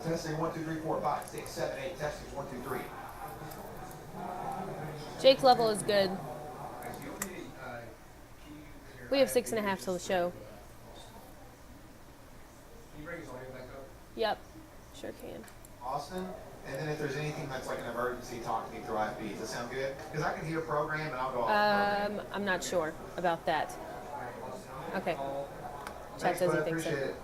Testing 1, 2, 3, 4, 5, 6, 7, 8. Testing 1, 2, 3. Jake's level is good. We have 6.5 till the show. Can you bring his audio back up? Yep, sure can. Austin, and then if there's anything that's like an emergency, talk to me through IFB. Does that sound good? Because I can hear program and I'll go off the program. I'm not sure about that. Okay. Chat says he thinks so. It.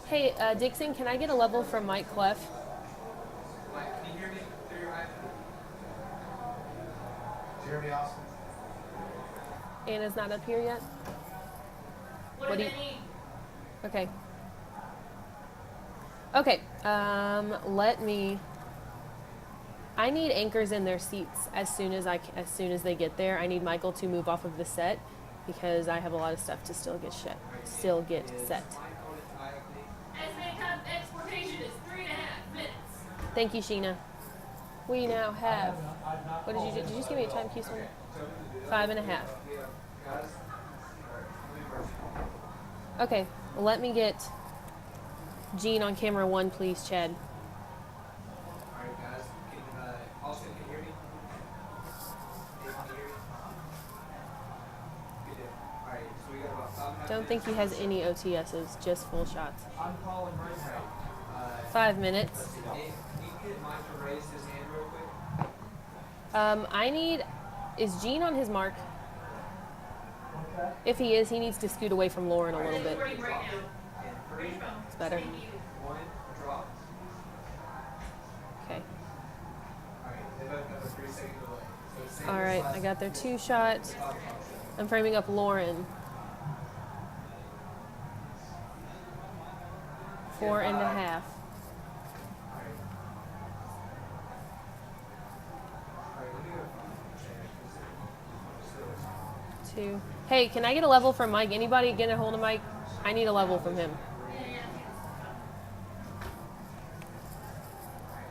Hey, Dixon, can I get a level from Mike Clef? Mike, can you hear me through your IFB? Do you hear me, Austin? Anna's not up here yet? What do you need? Okay. Okay, let me... I need anchors in their seats as soon as they get there. I need Michael to move off of the set because I have a lot of stuff to still get set. Exportation is 3.5 minutes. Thank you, Sheena. We now have... What did you do? Did you just give me a time cue? 5.5. Okay, let me get Gene on camera 1, please, Chad. Alright, guys. Austin, can you hear me? Can you hear me? Good deal. Alright, so we got about 5.5 Don't think he has any OTSs, just full shots. I'm calling right now. 5 minutes. Can you get Mike to raise his hand real quick? I need... Is Gene on his mark? If he is, he needs to scoot away from Lauren a little bit. It's better. One, drop. Okay. Alright, they both have a 3-second delay. All right, I got their 2 shot. I'm framing up Lauren. 4.5. 2. Hey, can I get a level from Mike? Anybody get a hold of Mike? I need a level from him.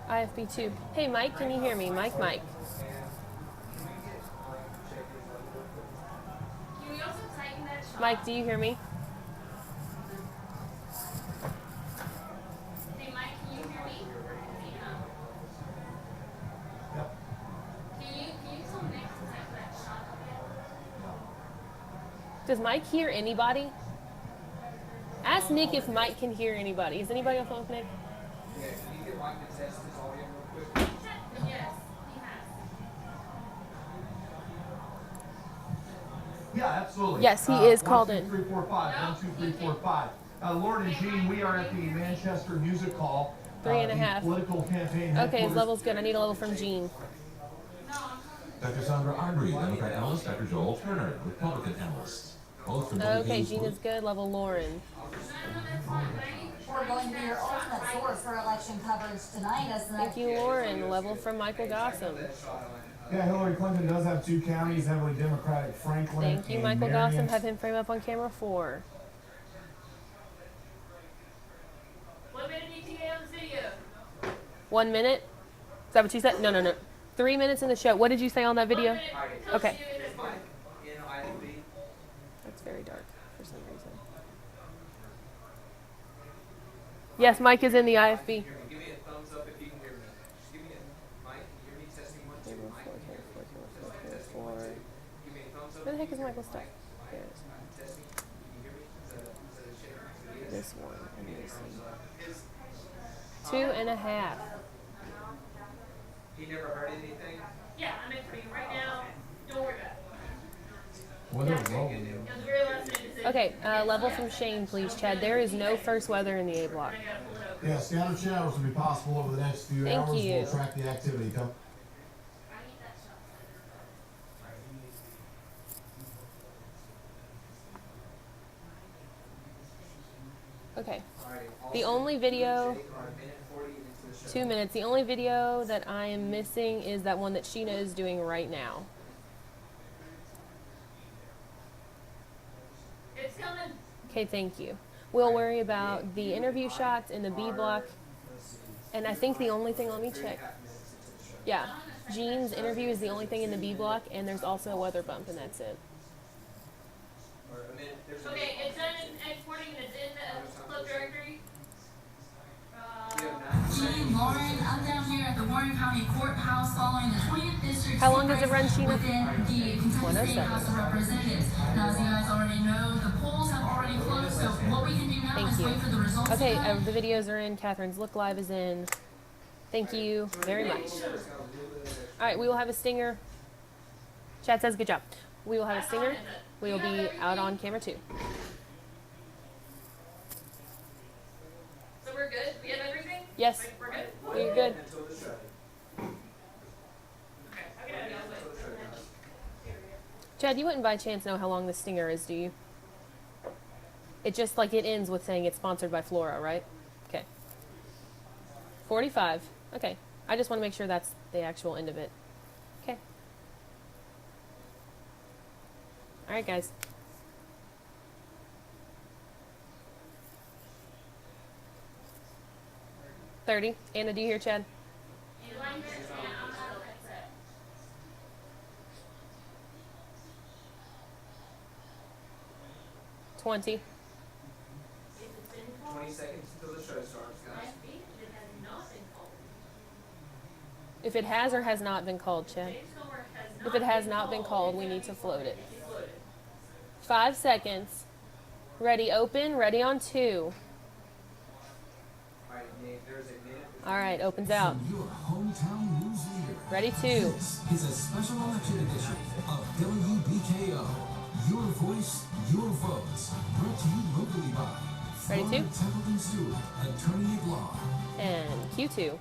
IFB 2. Hey, Mike, can you hear me? Mike. Can we also tighten that shot? Mike, do you hear me? Hey, Mike, can you hear me? Yep. Can you tell Nick to tighten that shot up again? Does Mike hear anybody? Ask Nick if Mike can hear anybody. Is anybody on the phone with Nick? Yeah, can you get Mike to test his audio real quick? Yes, he has. Yeah, absolutely. Yes, he is called in. 1, 2, 3, 4, 5. 1, 2, 3, 4, 5. Lauren and Gene, we are at the Manchester Music Hall. 3.5. Political campaign. Okay, his level's good. I need a level from Gene. Dr. Sandra Armory, Democrat analyst, Dr. Joel Turner, Republican analyst. Both from Okay, Gene is good. Level Lauren. We're going to your ultimate source for election coverage tonight as the Thank you, Lauren. Level from Michael Gossam. Yeah, Hillary Clinton does have 2 counties, heavily Democratic, Franklin Thank you, and Michael Marion. Gossam. Have him frame up on camera 4. What minute ETA on this video? 1 minute? Is that what you said? No. 3 minutes in the show. What did you say on that video? 1 minute. Okay. Is Mike in IFB? That's very dark for some reason. Yes, Mike is in the IFB. Give me a thumbs up if you can hear me. Just give me a Mike, can you hear me? Testing 1, 2. Mike, can you hear me? Testing 1, 2. Give me a thumbs up. Where the heck is Michael's stuff? There it is. Testing. Can you hear me? Is that a shake? This one. And this one. 2.5. He never heard anything? Yeah, I'm in for you right now. Don't worry about it. What Yeah. is wrong? It was a very last minute decision. Okay, level from Shane, please, Chad. There is no first weather in the A block. I gotta pull it over. Yeah, scattered showers will be possible over the next few Thank hours. you. We'll track the activity. Come. I need that shot. Okay. The only video... 2 minutes. The only video that I am missing is that one that Sheena is doing right now. It's coming. Okay, thank you. We'll worry about the interview shots in the B block. And I think the only thing, let me check. Yeah, Gene's interview is the only thing in the B block, and there's also a weather bump, and that's it. Okay, it's done in County Courthouse following the 20th District How long does it run, Sheena? within the Kentucky State 107. House of Representatives. Now, as you guys already know, the polls have already closed, so what we can do now Thank is you. wait for the results Okay, to come. the videos are in. Catherine's Look Live is in. Thank you very much. All right, we will have a stinger. Chad says, good job. We will have a stinger. We will be out on camera 2. So we're good? We have everything? Yes, We're good? you're good. Until the show. Okay. Okay, I'll wait. Chad, you wouldn't by chance know how long the stinger is, do you? It just like it ends with saying it's sponsored by Flora, right? Okay. 45. Okay. I just want to make sure that's the actual end of it. Okay. All right, guys. $30. Anna, do you hear Chad? You like it? Yeah, I'm not upset. $20. If it's been called, 20 seconds until the show starts, guys. might be, it has not been called. If it has or has not been called, Chad. James Homer has not If it has been not been called, we need to float it. It's floated. 5 seconds. Ready, open. Ready on 2. All right, Nate, there's a minute. All right, opens out. Your hometown news leader. Ready, 2. This is a special election edition of WBKO. Your voice, your votes. Brought to you locally by Ready, 2. Templeton Stewart, attorney at law. And Q2.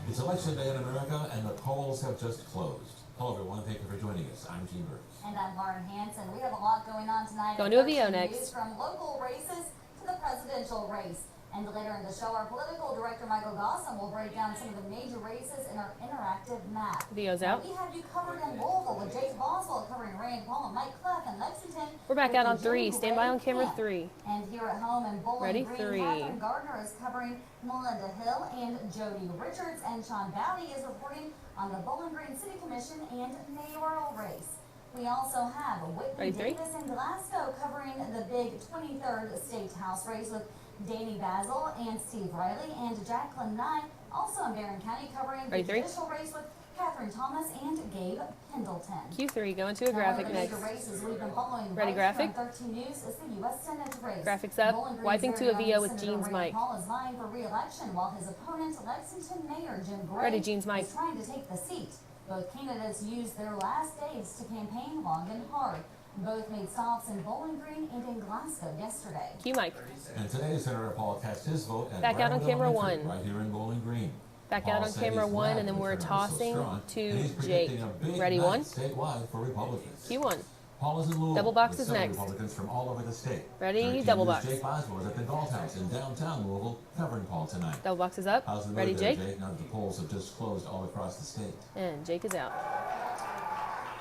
It's election day in America, and the polls have just closed. Hello, everyone. Thank you for joining us. I'm Gene Burke. And I'm Lauren Hansen. We have a lot going on tonight. Going to a VO News next. From local races to the presidential race. And later in the show, our political director, Michael Gossam, will break down some of the major races in our interactive map. Video's Now, out. we have you covered in Louisville with Jake Boswell covering Rand Paul and Mike Clef in Lexington. We're back with out on the 3. Jim Stand by on Gray camera camp. 3. And here at home in Bowling Ready, Green, 3. Catherine Gardner is covering Melinda Hill and Jody Richards, and Sean Bowdy is reporting on the Bowling Green City Commission and mayoral race. We also have Whitney Ready, 3. Davis in Glasgow covering the big 23rd State House race with Danny Basil and Steve Riley, and Jacqueline Nye also in Barron County covering Ready, the 3. judicial race with Catherine Thomas and Gabe Pendleton. Q3. Go into a Now, graphic one of the next. major races we've been following Ready, right here graphic? on 13 News is the U.S. Senate race. Graphics up. Bowling Green's Wiping to a very VO own with Senator Gene's Rand mic. Paul is vying for re-election, while his opponent, Lexington Mayor Jim Gray, Ready, Gene's mic. is trying to take the seat. Both candidates used their last days to campaign long and hard. Both made stops in Bowling Green and in Glasgow yesterday. Q mic. And today, Senator Paul cast his vote at Back out on Brownwood camera Elementary, 1. right here in Bowling Green. Back Paul out on said camera he's 1, glad and then the we're turnout is so tossing strong, to and he's Jake. predicting a big Ready, night 1. statewide for Republicans. Q1. Paul is in Louisville. Double box with is several next. Republicans from all over the state. Ready, 13 double News' box. Jake Boswell is at the Galt House in downtown Louisville, covering Paul tonight. Double box is up. How's the Ready, mood there, Jake? Now that the polls have just closed all across the state. And Jake is out.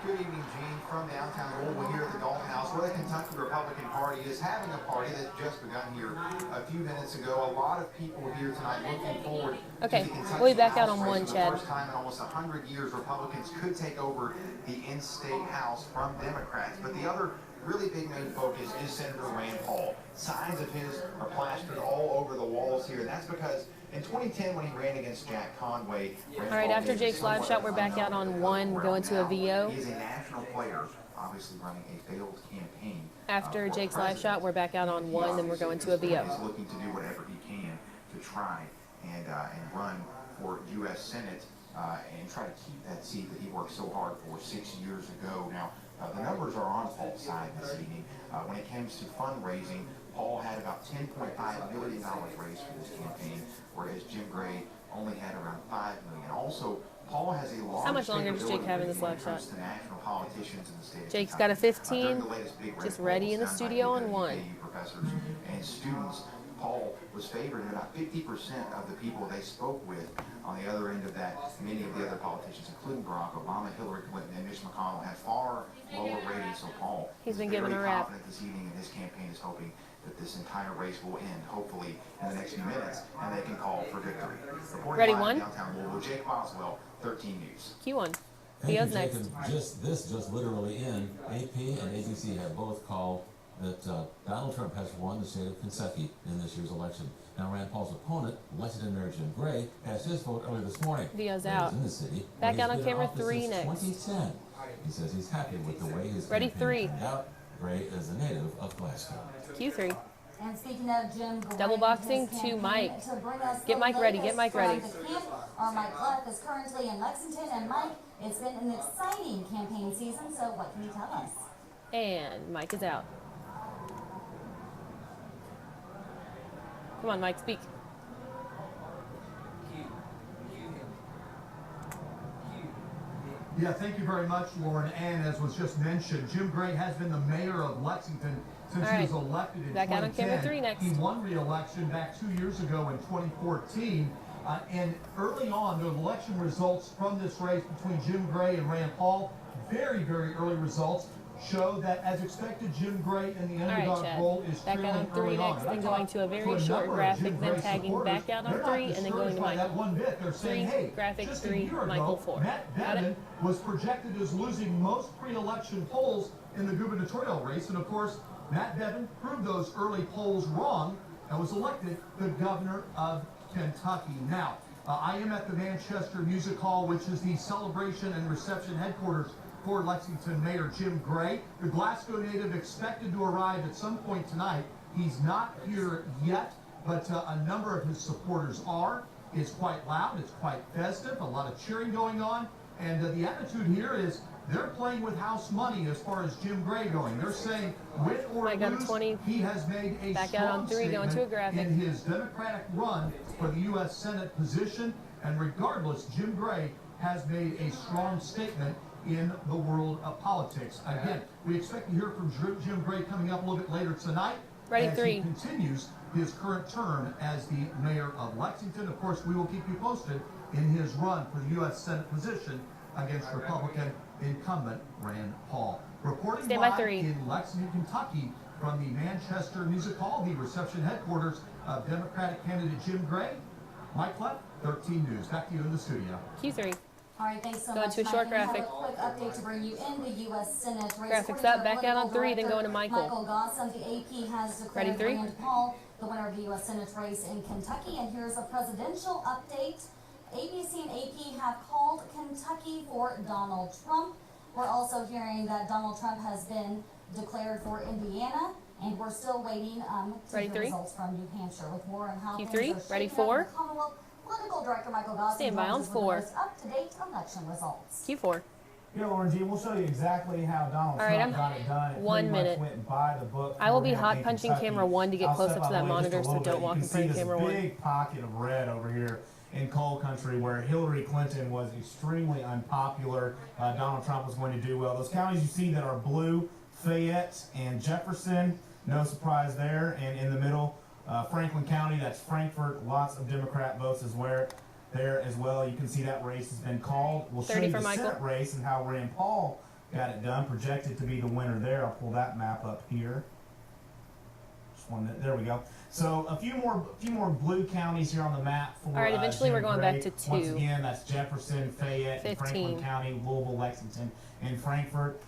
Good evening, Gene, from downtown Louisville here at the Galt House, where the Kentucky Republican Party is having a party that just begun here a few minutes ago. A lot of people here tonight looking forward Okay, to the Kentucky we'll be back out House on race. 1, For Chad. the first time in almost 100 years, Republicans could take over the in-state House from Democrats. But the other really big main focus is Senator Rand Paul. Signs of his are plastered all over the walls here, and that's because in 2010, when he ran against Jack Conway, All right, after Jake's live shot, we're back out on 1, going to a VO. He is a national player, obviously running a failed campaign. After for Jake's live shot, we're back out on president. 1, then we're going to a VO. He's looking to do whatever he can to try and run for U.S. Senate and try to keep that seat that he worked so hard for 6 years ago. Now, the numbers are on Paul's side this evening. When it comes to fundraising, Paul had about $10.5 million raised for this campaign, whereas Jim Gray only had around $5 million. Also, Paul has a large How much longer does Jake have in this when live it comes shot? to national politicians in the state of Jake's Kentucky. got a 15, During the latest big just red ready polls in the done by studio on KU 1. professors and students, Paul was favored, and about 50% of the people they spoke with on the other end of that, many of the other politicians, including Barack Obama, Hillary Clinton, and Mitch McConnell, had far lower ratings. So Paul He's is been very given a rap. confident this evening, and his campaign is hoping that this entire race will end, hopefully, in the next few minutes, and they can call for victory. Reporting Ready, live 1. downtown Louisville, Jake Boswell, 13 News. Q1. Thank you, VO's Jake. next. And this just literally in, AP and ABC have both called that Donald Trump has won the state of Kentucky in this year's election. Now, Rand Paul's opponent, Lexington Mayor Jim Gray, cast his vote earlier this morning. Video's Gray out. is in the city. Back He's out on been in camera office 3 since next. 2010. He says he's happy with the way his Ready, campaign 3. turned out. Gray is a native of Glasgow. Q3. And speaking of Jim Gray, Double boxing his to campaign Mike. to bring us Get the Mike ready, latest get Mike ready. from the camp. Our Mike Clef is currently in Lexington, and Mike, it's been an exciting campaign season, so what can you tell us? And Mike is out. Come on, Mike, speak. Yeah, thank you very much, Lauren. And as was just mentioned, Jim Gray has been the mayor of Lexington since he was elected in Back 2010. out on camera 3 next. He won re-election back 2 years ago in 2014. And early on, the election results from this race between Jim Gray and Rand Paul, very, very early results, show that, as expected, Jim Gray in the underdog role is back out on trailing 3 early on. next, then going to a very short graphic, then tagging back out on 3, and then going to Michael. One bit. They're 3, saying, hey, graphic just 3, a year Michael ago, 4. Matt Got it? Bevin was projected as losing most pre-election polls in the gubernatorial race, and of course, Matt Bevin proved those early polls wrong and was elected the governor of Kentucky. Now, I am at the Manchester Music Hall, which is the celebration and reception headquarters for Lexington Mayor Jim Gray. The Glasgow native expected to arrive at some point tonight. He's not here yet, but a number of his supporters are. It's quite loud, it's quite festive, a lot of cheering going on, and the attitude here is they're playing with house money as far as Jim Gray going. They're saying, win or lose, 20. he has made a Back out on 3, going to a graphic. in his Democratic run for the U.S. Senate position, and regardless, Jim Gray has made a strong statement in the world of politics. Again, we expect to hear from Jim Gray coming up a little bit later tonight. Ready, as 3. he continues his current term as the mayor of Lexington. Of course, we will keep you posted in his run for the U.S. Senate position against Republican incumbent Rand Paul. Reporting Stand by live 3. in Lexington, Kentucky, from the Manchester Music Hall, the reception headquarters of Democratic candidate Jim Gray, Mike Clef, 13 News. Back to you in the studio. Q3. All right, thanks so Going much, to a Mike. short And we have graphic. a quick update to bring you in the U.S. Senate race. Graphics up, back out on 3, then going to Michael. Michael Gossam, the AP has declared Ready, 3. Rand Paul the winner of the U.S. Senate race in Kentucky. And here's a presidential update. ABC and AP have called Kentucky for Donald Trump. We're also hearing that Donald Trump has been declared for Indiana, and we're still waiting to Ready, hear 3. results from New Hampshire with more on how Q3, things are ready, shaping up 4. in the Commonwealth. Political Director Michael Gossam Stand by on joins us with the 4. most up-to-date election results. Q4. Yeah, Lauren G, we'll show you exactly how Donald All right, Trump I'm got it done. It 1 pretty much minute. went by the book. I will for be him hot in punching Kentucky. camera 1 to get I'll close step up to out that of the way just monitor, a so little don't bit. walk You in can front of see camera this 1. big pocket of red over here in coal country where Hillary Clinton was extremely unpopular. Donald Trump was going to do well. Those counties you see that are blue, Fayette and Jefferson, no surprise there. And in the middle, Franklin County, that's Frankfort, lots of Democrat votes there as well. You can see that race has been called. We'll show 30 you for the Michael. Senate race and how Rand Paul got it done, projected to be the winner there. I'll pull that map up here. Just one minute. There we go. So a few more blue counties here on the map for. All right, eventually Jim we're going Gray. back to 2. Once again, that's Jefferson, Fayette, and 15. Franklin County, Louisville, Lexington, and Frankfort.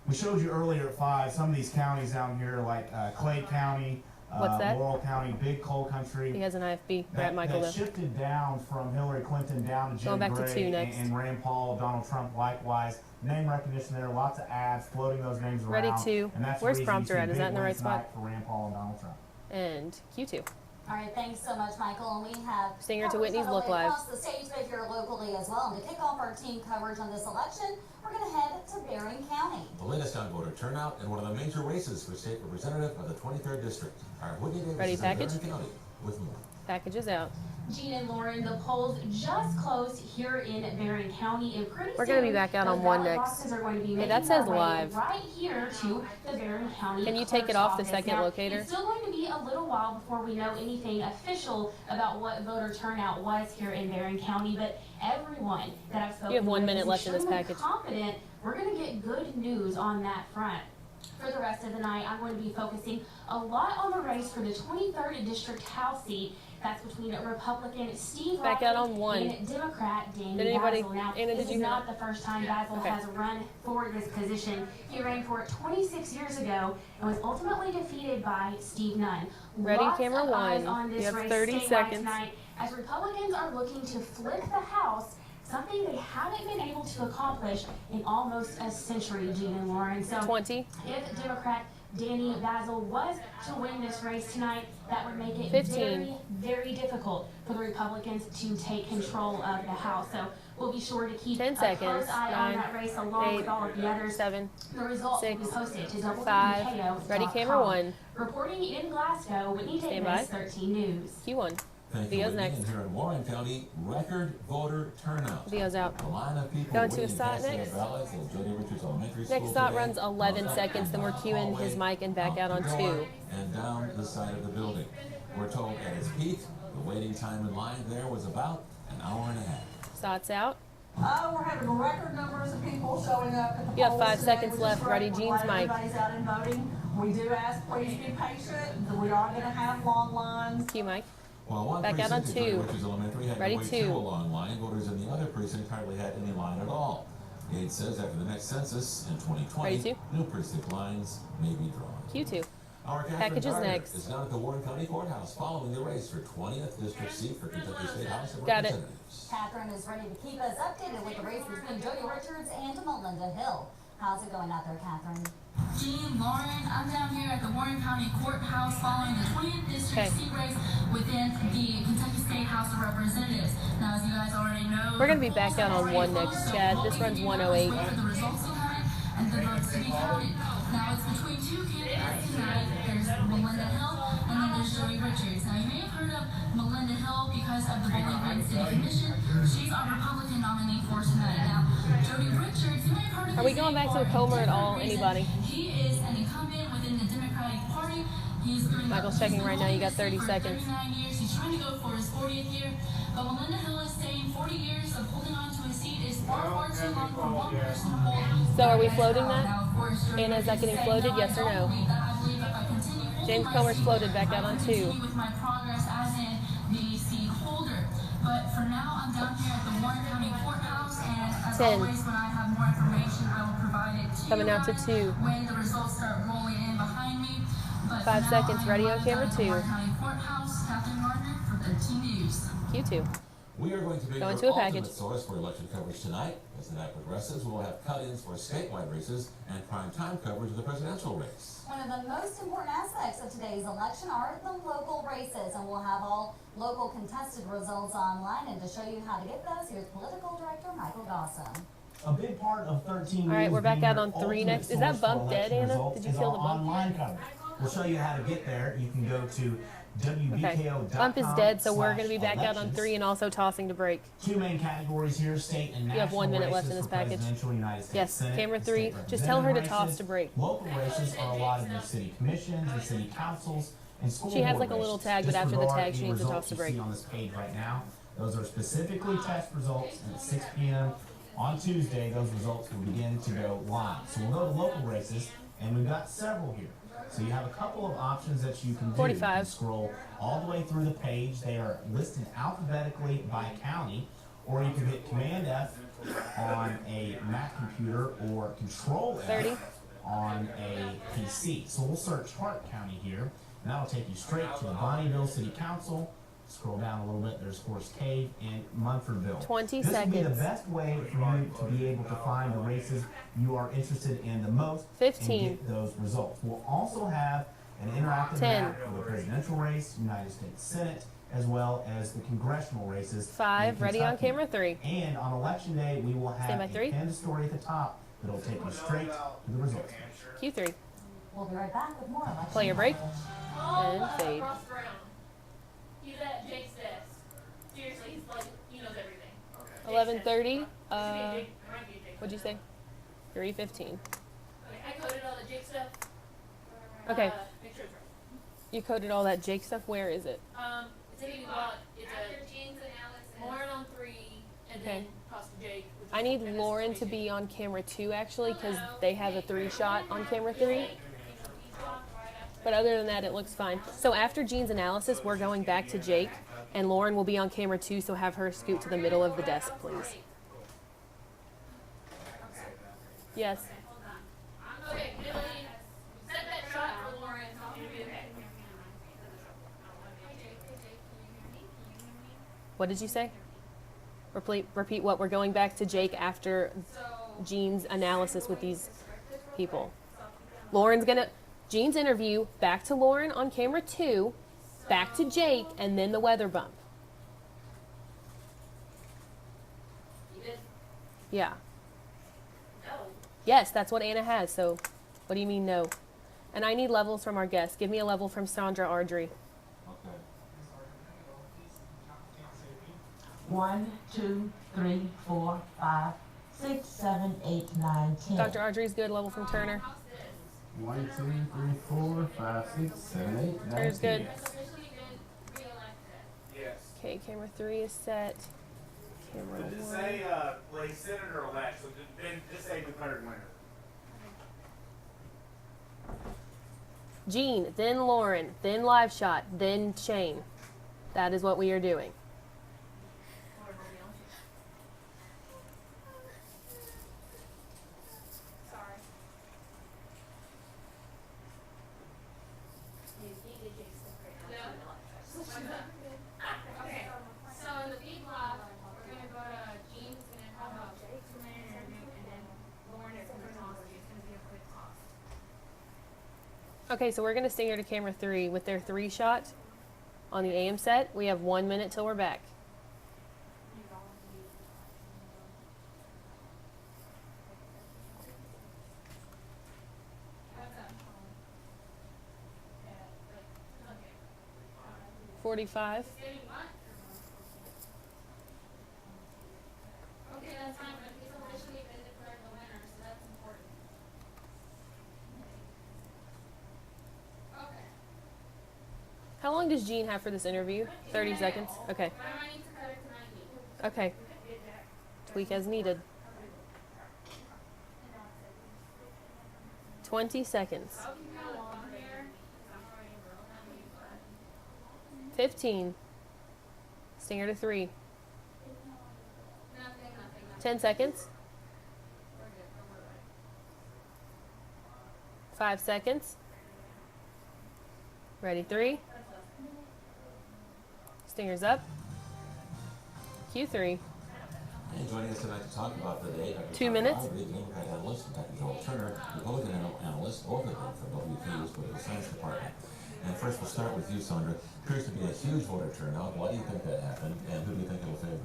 We showed you earlier at 5 some of these counties down here, like Clay County, What's that? Laurel County, big coal country. He has an IFB. Grab Michael That though. shifted down from Hillary Clinton down to Jim Going back to Gray 2 next. and Rand Paul, Donald Trump likewise. Name recognition there, lots of ads floating those names around. Ready, 2. And that's the Where's reason you prompter see at? Is big that in the right wins spot? tonight for Rand Paul and Donald Trump. And Q2. All right, thanks so much, Michael. And we have Stinger to coverage Whitney's not Look only Live. across the stage, but here locally as well. And to kick off our team coverage on this election, we're going to head to Barron County. The latest on voter turnout in one of the major races for state representative of the 23rd district. Our Whitney Davis Ready, is in package? Barron County with more. Packages out. Gene and Lauren, the polls just closed here in Barron County, and pretty We're gonna be soon, back out those on 1 ballot next. boxes are going to be Hey, making that their says way live. right here to the Barron County. Can you take it clerk's off the office. second Now, locator? It's still going to be a little while before we know anything official about what voter turnout was here in Barron County, but everyone that I've spoken You have 1 with minute is left in this extremely package. confident we're going to get good news on that front. For the rest of the night, I'm going to be focusing a lot on the race for the 23rd District House seat. That's between Republican Steve Back Riley out on 1. and Democrat Danny Did anybody- Basil. Now, Anna, this did is you- not the first time Basil Okay. has run for this position. He ran for it 26 years ago and was ultimately defeated by Steve Nunn. Ready, Lots camera of eyes 1. on this You have race 30 statewide seconds. tonight as Republicans are looking to flip the House, something they haven't been able to accomplish in almost a century, Gene and Lauren. So 20. if Democrat Danny Basil was to win this race tonight, that would make it 15. very difficult for the Republicans to take control of the House. So we'll be sure to keep 10 a seconds. close eye on 9, that race along 8, with all of the others. 7, The results will 6, be posted to 5. WBKO.com. Ready, camera 1. Reporting in Glasgow, Whitney Stand Davis, by. 13 News. Q1. Thank you, Video's Whitney. next. And here in Warren County, record voter turnout. Video's out. A line of people Going to waiting a stop cast their next. ballots at Jody Richards Elementary School Next stop today. runs 11 Up seconds, then we're the cueing his hallway, mic and back out on the door, 2. And down the side of the building. We're told at its peak, the waiting time in line there was about an hour and a half. Thoughts out. We're having record numbers of people showing up at the You have polls 5 today, seconds which is left. great. Ready, We're Jean's glad mic. Everybody's out and voting. We do ask, please be patient. We are going to have long lines. Cue mic. While one Back out on precinct at Jody 2. Richards Elementary had Ready, to wait 2. through a long line, voters in the other precinct hardly had any line at all. Aide says after the next census in 2020, Ready, 2. new precinct lines may be drawn. Q2. Our Catherine Packages Gardner next. is down at the Warren County Courthouse following the race for 20th District seat for Kentucky State House of Got it. Representatives. Catherine is ready to keep us updated with the race between Jody Richards and Melinda Hill. How's it going out there, Catherine? Jean, Lauren, I'm down here at the Warren County Courthouse following the 20th District seat race within the Kentucky State House of Representatives. Now, as you guys already know, We're going to be back out on 1 next, Chad. This runs 108. wait for the results to come in and the votes to be counted. Now, it's between two candidates tonight. There's Melinda Hill and then there's Jody Richards. Now, you may have heard of Melinda Hill because of the Bowling Green City Commission. She's our Republican nominee for tonight. Now, Jody Richards, you may have heard of Are we going back to a Comer at all? Anybody? He is an incumbent within the Democratic Party. He's been Michael's checking right now. You got 30 for seconds. 39 years. He's trying to go for his 40th year. But Melinda Hill is saying 40 years of holding on to a seat is far, far too long for one person to hold. So are we floating that? Now, of course, Jody Anna, is that getting Richards floated? said, Yes or no? I believe that. I believe if I continue holding James my Comer's seat, floated back out I on will 2. continue with my progress as in the seat holder. But for now, I'm down here at the Warren County Courthouse, and as 10. always, when I have more information, I will provide it to Coming you out to guys 2. when the results start rolling in behind me. But 5 for now, seconds. I am Ready on live camera at the 2. Warren County Courthouse, Catherine Gardner for 13 News. Q2. We are going to be Going your to a ultimate package. source for election coverage tonight. As the night progresses, we will have cut-ins for statewide races and prime time coverage of the presidential race. One of the most important aspects of today's election are the local races, and we'll have all local contested results online. And to show you how to get those, here's Political Director Michael Gossam. A big part of 13 All right, News we're back being out your on 3 ultimate next. Is that source for bump dead, election Anna? results Did you is feel our the bump? online coverage. We'll show you how to get there. You can go to WBKO.com. Bump is dead, so we're going to be back out on /elections. 3 and also tossing to break. Two main categories here, state and national You have 1 minute left in races this for package. presidential, United States Yes, Senate, camera and 3. state Just tell her to representative toss races. to break. Local races are allotted to city commissions and city councils and school She has board like a little races. tag, but after the Disregard tag, she any needs to results toss to you break. see on this page right now. Those are specifically test results, and at 6 p.m. on Tuesday, those results will begin to go live. So we'll go to local races, and we've got several here. So you have a couple of options that you can do. 45. You can scroll all the way through the page. They are listed alphabetically by county, or you can hit Command F on a Mac computer or Control F 30. on a PC. So we'll search Hart County here, and that'll take you straight to the Bonnieville City Council. Scroll down a little bit, there's Forest Cave and Munfordville. 20 This will be the seconds. best way for you to be able to find the races you are interested in the most 15. and get those results. We'll also have an interactive 10. map for the presidential race, United States Senate, as well as the congressional races. 5. in Ready on Kentucky. camera 3. And on election day, we will have Stand by a 3. pinned story at the top that'll take you straight to the results. Q3. We'll be right back with more election. Play your break. Oh, And fade. Ross Brown. He's at Jake's desk. Seriously, he's like, he knows everything. 11:30. It might be Jake. What'd you say? 3:15. Okay, I coded all the Jake stuff. Okay. Make sure it's right. You coded all that Jake stuff. Where is it? It's in the block. It's a Lauren on 3, and Okay. then Costa Jake. which I is- need and this is Lauren to 22. be on camera 2 actually, because they have a 3 shot on camera 3. But other than that, it looks fine. So after Gene's analysis, we're going back to Jake. And Lauren will be on camera too, so have her scoot to the middle of the desk, please. Yes. Okay, Billy, set that shot for Lauren. I'll give you okay. What did you say? Repeat what? We're going back to Jake after Jean's analysis with these people. Jean's interview, back to Lauren on camera 2, back to Jake, and then the weather bump. Yeah. Yes, that's what Anna has, so what do you mean no? And I need levels from our guests. Give me a level from Sandra Ardrey. Okay. 1, 2, 3, 4, 5, 6, 7, 8, 9, 10. Dr. Ardrey's good. Level from Turner. 1, 2, 3, 4, 5, 6, 7, 8, 9, Turner's good. Yes. Okay, camera 3 is set. Camera Just 1. say, like, senator-elect, so just say declared winner. Jean, then Lauren, then live shot, then Shane. That is what we are doing. Okay, so in the B block, we're going to go to Jean, who's going to have a 2-minute interview, and then Lauren is going to toss. It's going to be a quick toss. Okay, so we're going to stay here to camera 3 with their 3 shot on the AM set. We have 1 minute till we're back. What's up? 45. Getting what? Okay, that's fine, but he's officially been declared the winner, so that's important. Okay. How long does Jean have for this interview? 30 seconds? Okay. But I might need to cut it to 90. Okay. Tweak as needed. 20 seconds. I'll keep you on here. 15. Stinger to 3. Nothing. 10 seconds. We're good. 5 seconds. Ready, 3. Stinger's up. Q3. And joining us tonight to talk about the day, Dr. 2 minutes. The Democrat analyst, and Dr. Joel Turner, Republican analyst, both of them from WPU's Political Science Department. And first, we'll start with you, Sandra. Appears to be a huge voter turnout. Why do you think that happened, and who do you think it will favor?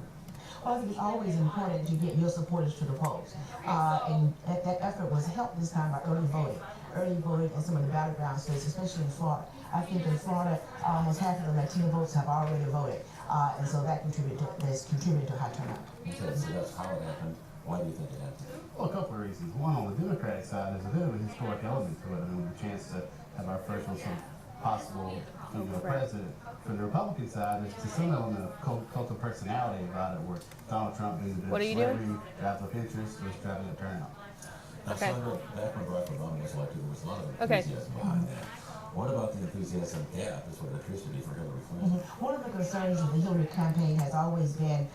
Well, I think it's always important to get your supporters to the polls. And that effort was helped this time by early voting. Early voting in some of the battleground states, especially in Florida. I think in Florida, almost half of the Latino votes have already voted. And so that has contributed to high turnout. Okay, so that's how it happened. Why do you think it happened? Well, a couple of reasons. One, on the Democratic side, there's a bit of a historic element to it. I mean, the chance to have our first one possible female president. For the Republican side, there's some element of cult of personality about it, where Donald Trump being the What are you doing? drives up interest, was driving up turnout. Now, Okay. Sandra, back when Barack Obama was elected, there was a lot of Okay. enthusiasm behind that. What about the enthusiasm gap is what it appears to be for Hillary Clinton? One of the concerns of the Hillary campaign has always been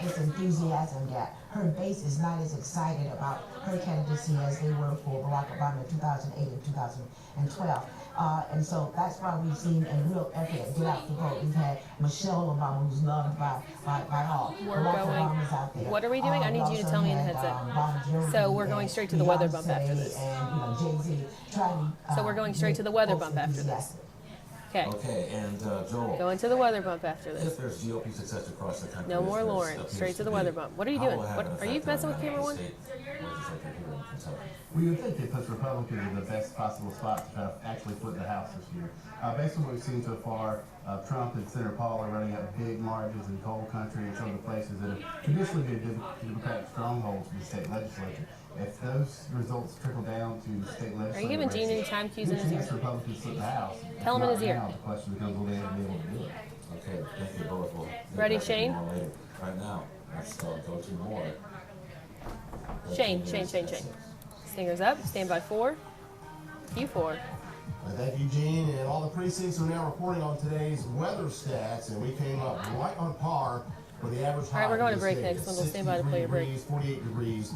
this enthusiasm gap. Her base is not as excited about her candidacy as they were for Barack Obama in 2008 and 2012. And so that's why we've seen a real effort to get out the vote. We've had Michelle Obama, who's loved by all. We're Barack going- Obama's out there. What are we doing? I need We you to also tell me in the had, headset. Bon Jovi So we're going and straight to the weather bump Beyonce after this. And Jay-Z trying to, So we're going straight to the weather bump after this. enthusiastic. Okay. Okay, and Joel, Going to the weather bump after if this. there's GOP success across the country, No as more there Lauren. appears Straight to the be, weather bump. What are you how doing? will it have What an are you effect messing on with camera the one? state legislature here in Kentucky? We would think it puts Republicans in the best possible spot to try to actually flip the House this year. Based on what we've seen so far, Trump and Senator Paul are running up big margins in coal country and some of the places that have traditionally been Democratic strongholds for the state legislature. If those results trickle down to state legislature, Are you giving Gene any time cues in his ear? Republicans flip the House. Tell him in Not his ear. now, the question becomes, will they ever be able to do it? Okay, thank you both. We'll get Ready, back to Shane? more later. Right now, let's go to more. Shane. Stinger's up. Stand by 4. Q4. Thank you, Gene. And all the precincts are now reporting on today's weather stats, and we came up right on par for the average high. All right, we're going to break today. next, so we'll stand by to play your break. 48 degrees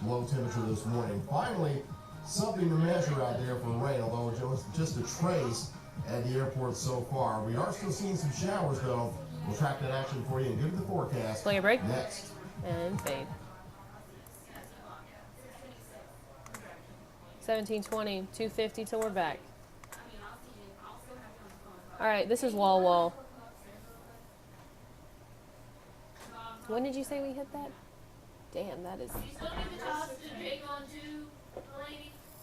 low temperature this morning. Finally, something to measure out there for rain, although it was just a trace at the airport so far. We are still seeing some showers, though. We'll track that action for you and give you the forecast. Play a break. Next. And fade. 17:20, 2:50 till we're back. All right, this is wall wall. When did you say we hit that? Damn, that is.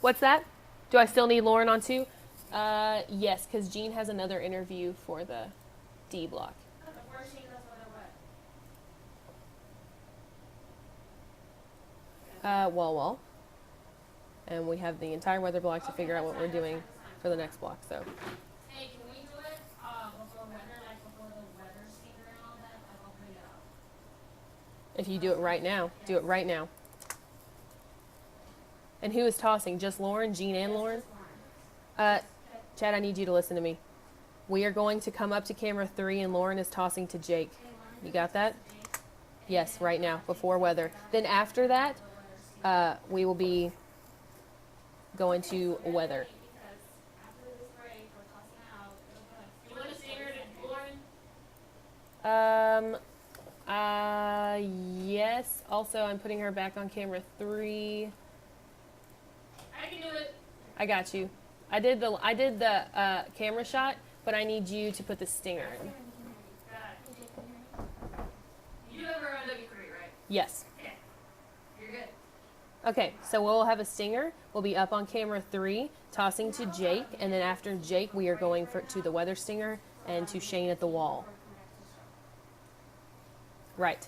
What's that? Do I still need Lauren on 2? Yes, because Jean has another interview for the D block. Wall. And we have the entire weather block to figure out what we're doing for the next block, so. Hey, can we do it before weather, like before the weather stinger and all that? I'll bring it up. If you do it right now, do it right now. And who is tossing? Just Lauren, Jean, and Lauren? Chad, I need you to listen to me. We are going to come up to camera 3, and Lauren is tossing to Jake. You got that? Yes, right now, before weather. Then after that, we will be going to weather. Yes. Also, I'm putting her back on camera 3. I can do it. I got you. I did the camera shot, but I need you to put the stinger in. You have her on W3, right? Yes. Okay. You're good. Okay, so we'll have a stinger. We'll be up on camera 3, tossing to Jake, and then after Jake, we are going to the weather stinger and to Shane at the wall. Right.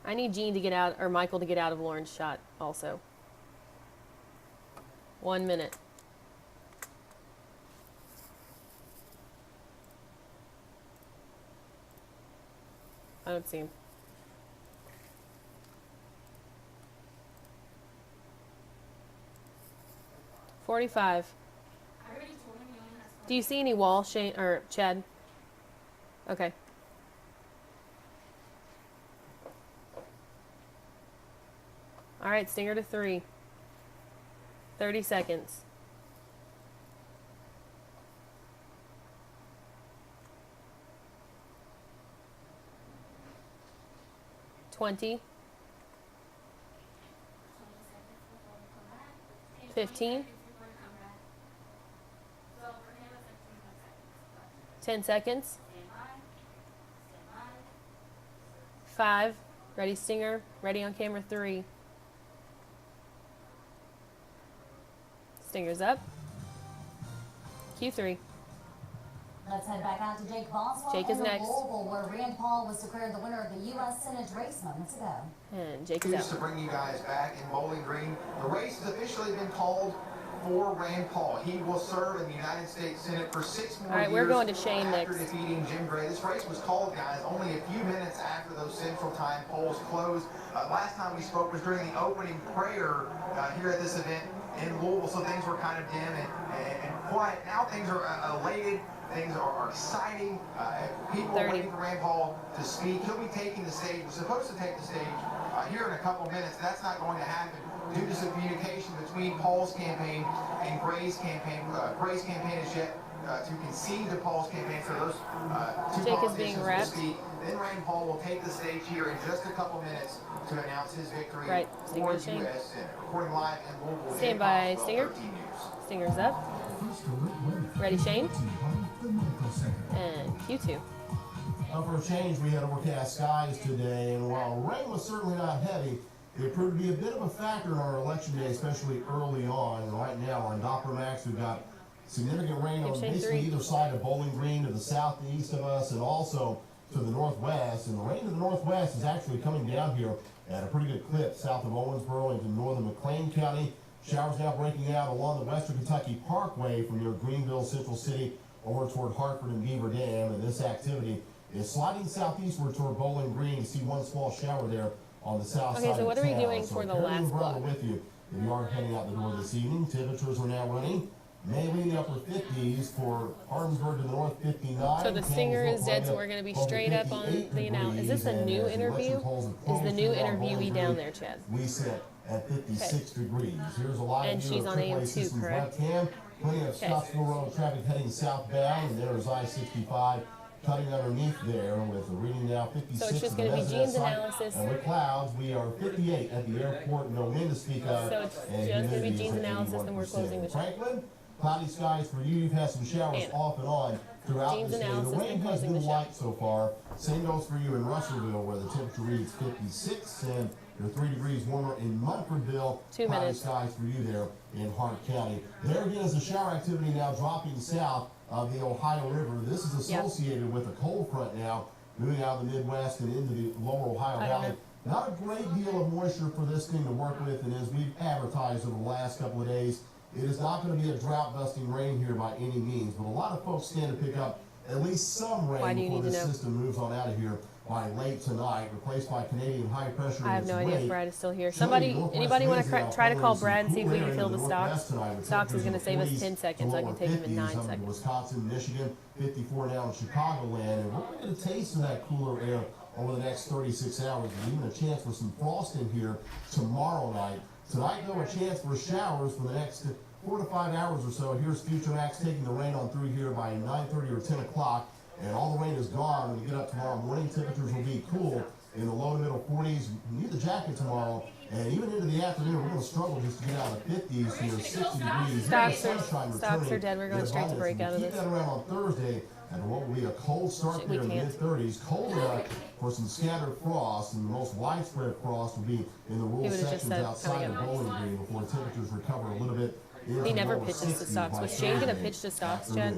I need Jean to get out, or Michael to get out of Lauren's shot also. 1 minute. I don't see him. $45. Do you see any wall, Shane or Chad? Okay. All right, stinger to 3. 30 seconds. 20. 15. 10 seconds. 5. Ready stinger. Ready on camera 3. Stinger's up. Q3. Let's head back out to Jake Boswell Jake is in next. Louisville, where Rand Paul was declared the winner of the U.S. Senate race moments ago. And Jake is Just to out. bring you guys back in Bowling Green, the race has officially been called for Rand Paul. He will serve in the United States Senate for 6 more years. All right, we're going to Shane after next. defeating Jim Gray. This race was called, guys, only a few minutes after those Central Time polls closed. Last time we spoke was during the opening prayer here at this event in Louisville, so things were kind of dim and quiet. Now things are elated. Things are exciting. People are waiting for Rand Paul to speak. He'll be taking the stage. We're supposed to take the stage here in a couple minutes. That's not going to happen due to some communication between Paul's campaign and Gray's campaign. Gray's campaign is yet to concede to Paul's campaign, so those two Jake is politicians being will wrapped. speak. Then Rand Paul will take the stage here in just a couple minutes to announce his victory Right. for the Stinger, U.S. Senate. Recording live in Louisville. Stand by, Stinger. 13 News. Stinger's up. Ready, Shane? And Q2. For a change, we had overcast skies today, and while rain was certainly not heavy, it proved to be a bit of a factor on our election day, especially early on. And right now on Doppler Max, we've got significant rain on Shane basically 3. either side of Bowling Green to the south and east of us, and also to the northwest. And the rain to the northwest is actually coming down here at a pretty good clip south of Owensboro into northern McLean County. Showers now breaking out along the Western Kentucky Parkway from near Greenville, Central City, over toward Hartford and Beaver Dam. And this activity is sliding southeastward toward Bowling Green. You see one small shower there on the south side Okay, so what of are we town. doing So for the carry your last umbrella block? with you if you aren't heading out the door this evening. Temperatures are now running mainly in the upper 50s for Hardinsburg to the north, 59. So the stinger is dead, so we're going to be straight up on the announcement. Is this a new interview? Is the new interviewee down there, Chad? We sit at 56 degrees. Here's a live And view she's of on AAA AM2, Systems correct? webcam. Plenty of Scottsville Road traffic heading southbound, and there's I-65 cutting underneath there with the reading now 56. So it's just at the going to be resident Gene's site. analysis. And with clouds, we are 58 at the airport, no wind to speak of. So it's and just going to be humidity is Gene's at analysis, then we're 81%. closing the show. Franklin, cloudy skies for you. You've had some showers Anna. off and on throughout Gene's this day. The analysis, rain then has closing been the show. light so far. Same goes for you in Russellville, where the temperature reads 56, and you're 3 degrees warmer in Munfordville. 2 Cloudy minutes. skies for you there in Hart County. There again is the shower activity now dropping south of the Ohio River. This is associated with a cold front now moving out of the Midwest and into the lower Ohio I don't Valley. Not a great deal of moisture for this thing to work with, and as we've advertised over the last couple of days, it is not going to be a drought-busting rain here by any means, but a lot of folks stand to pick up at least some Why rain do you before need to this know? system moves on out of here by late tonight, replaced by Canadian high pressure. I have in no its idea if wake. Brad is still here. Chilly Somebody, northwest anybody want winds now to try to call following Brad and see if some we cool can air fill into the northwest stocks? tonight, with Stocks is temperatures going to save us 40s 10 seconds. to I can lower take him in 50s 9 up in seconds. Wisconsin, Michigan, 54 now in Chicagoland, and we're going to get a taste of that cooler air over the next 36 hours, and even a chance for some frost in here tomorrow night. Tonight, though, a chance for showers for the next 4 to 5 hours or so. Here's Future Max taking the rain on through here by 9:30 or 10 o'clock, and all the rain is gone. When you get up tomorrow morning, temperatures will be cool in the low to middle 40s. You need the jacket tomorrow, and even into the afternoon, we're going to struggle just to get out of the 50s here, 60 degrees. Stocks are dead. We're going straight to break out of this. Keep that around on Thursday, and what will be a cold start We there in the can't. mid-30s. Cold enough for some scattered frost, and the most widespread frost will be in the rural He would've just sections said outside coming of up. Bowling Green before temperatures recover a little bit. He never pitches to stocks. Was Shane going to pitch to stocks, Chad?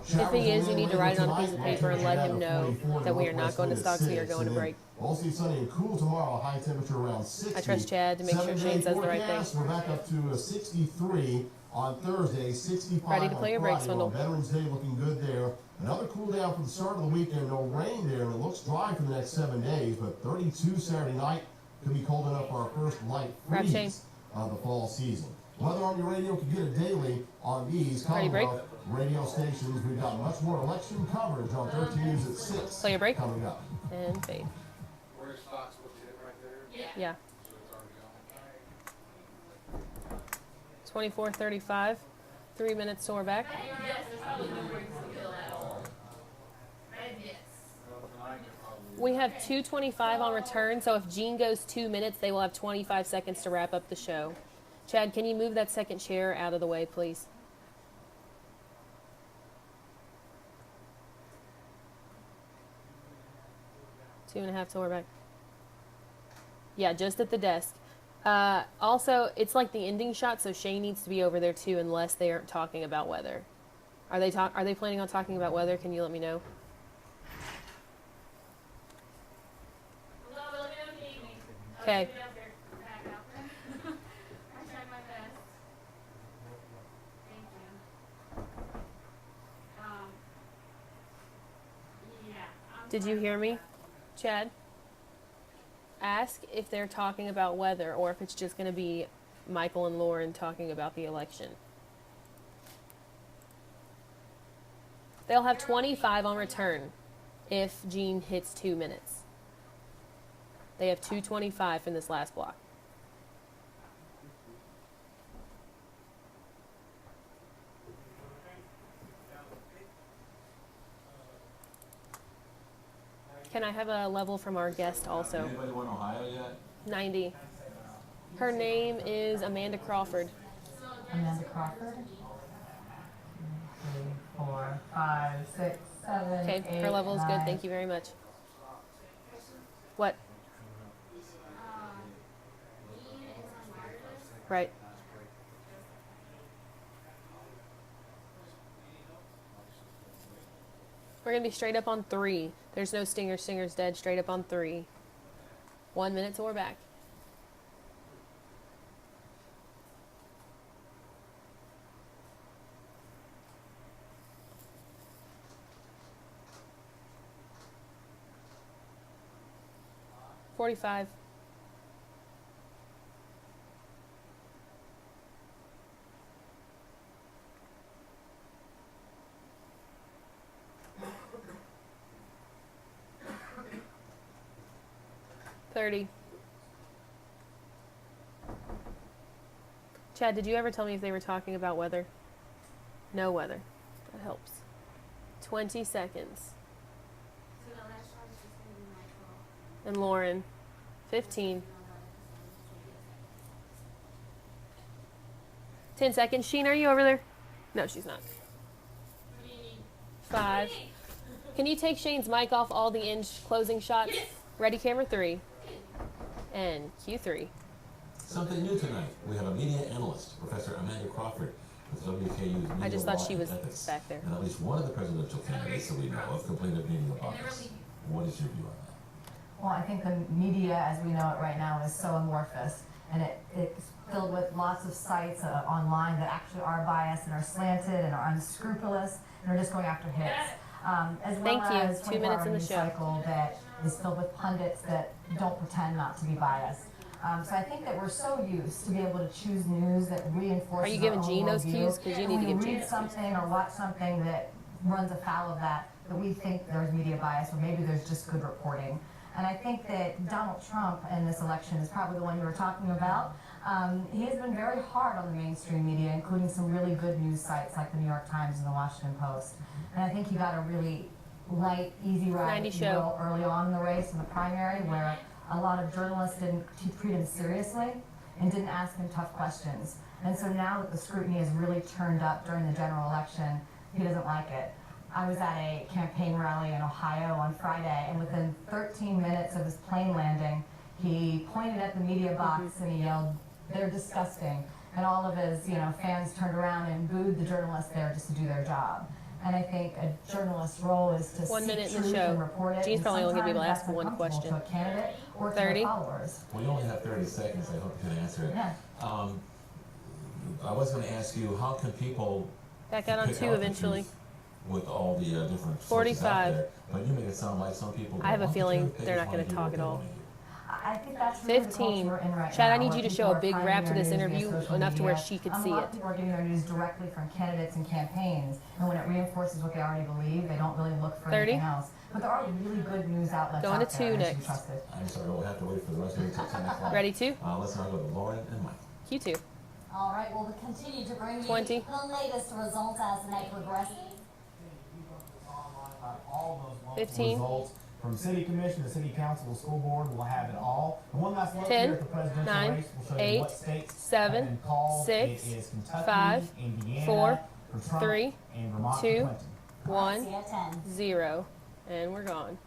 If he is, you need to write it on a piece of paper and let him know that we are not going to stocks. We are going to break. Mostly sunny and cool tomorrow. High temperature around 60. I trust Chad to make sure Shane says the right thing. We're back up to a 63 on Thursday, 65 Ready to play your on break, Friday. Swindle. Well, Veterans Day looking good there. Another cool down for the start of the weekend. No rain there, and it looks dry for the next 7 days, but 32 Saturday night could be cold enough for our first light Grab Shane. freeze of the fall season. Weather on your radio can get it daily on these Ready, break? Commonwealth radio stations. We've got much more election coverage on 13 News at 6. Play a break. Coming up. And fade. Where's Fox? What's it right there? Yeah. So it's already gone. 24:35. 3 minutes till we're back. We have 2:25 on return, so if Gene goes 2 minutes, they will have 25 seconds to wrap up the show. Chad, can you move that second chair out of the way, please? Two and a half till we're back. Yeah, just at the desk. Also, it's like the ending shot, so Shane needs to be over there too, unless they aren't talking about weather. Are they planning on talking about weather? Can you let me know? Okay. Did you hear me, Chad? Ask if they're talking about weather or if it's just going to be Michael and Lauren talking about the election. They'll have 25 on return if Gene hits 2 minutes. They have 2:25 in this last block. Can I have a level from our guest also? Anybody won Ohio yet? 90. Her name is Amanda Crawford. Amanda Crawford. 2, 3, 4, 5, 6, 7, Okay, 8, her level is good. 9. Thank you very much. What? Right. We're going to be straight up on 3. There's no stinger. Stinger's dead. Straight up on 3. 1 minute till we're back. $45. 30. Chad, did you ever tell me if they were talking about weather? No weather. That helps. 20 seconds. And Lauren, 15. 10 seconds. Sheen, are you over there? No, she's not. 5. Can you take Shane's mic off all the closing shots? Ready, camera 3. And Q3. Something new tonight. We have a media analyst, Professor Amanda Crawford, with WKU's Media I just thought Law she and was Ethics. back there. And at least one of the presidential candidates that we know of completed media bias. What is your view on that? Well, I think the media, as we know it right now, is so amorphous, and it's filled with lots of sites online that actually are biased and are slanted and are unscrupulous and are just going after hits. As well as 2 minutes in the show. Cycle that is filled with pundits that don't pretend not to be biased. So I think that we're so used to be able to choose news that reinforces. Are you giving our own Gene those worldview. cues? Because you need to give Gene read those something or watch something that runs afoul of that we think there's media bias or maybe there's just good reporting. And I think that Donald Trump in this election is probably the one you were talking about. He has been very hard on the mainstream media, including some really good news sites like the New York Times and the Washington Post. And I think he got a really light, easy ride, if you will, early on in the race in the primary, where a lot of journalists didn't treat him seriously and didn't ask him tough questions. And so now that the scrutiny has really turned up during the general election, he doesn't like it. I was at a campaign rally in Ohio on Friday, and within 13 minutes of his plane landing, he pointed at the media box and he yelled, "They're disgusting." And all of his, fans turned around and booed the journalists there just to do their job. And I think a journalist's role is to 1 seek minute in the truth show. and report it. Gene's and probably only going to be able to sometimes ask that's one question. uncomfortable to a candidate or to 30. their followers. We only have 30 seconds. I hope you can answer it. Yeah. I was going to ask you, how can people Back out on pick 2 out the eventually. truth with all the different sources 45. out there? But you make it sound like some people I have a don't want the feeling truth, they they're just not going wanna to hear talk what at they all. wanna hear. I think that's really 15. the culture we're in right Chad, now, I need where you to people show a are big finding grab to their this news via interview social enough to where media. she could A see lot it. of people are getting their news directly from candidates and campaigns, and when it reinforces what they already believe, they don't really look for 30. anything else. But there are really good news outlets Going out to there 2 that should be next. trusted. I'm sorry, we'll have to wait for the rest of it until 10 o'clock. Ready, 2? Let's now go to Lauren and Mike. Q2. All right, we'll continue to bring you 20. the latest results as the night progresses. All those local 15. results from city commission to city council to school board. We'll have it all. And one last look 10, here at the presidential 9, race. We'll show you 8, what states 7, have been called. 6, It is Kentucky, 5, Indiana, 4, for Trump, 3, and Vermont 2, for Clinton. 1, See you at 10. 0. And we're gone.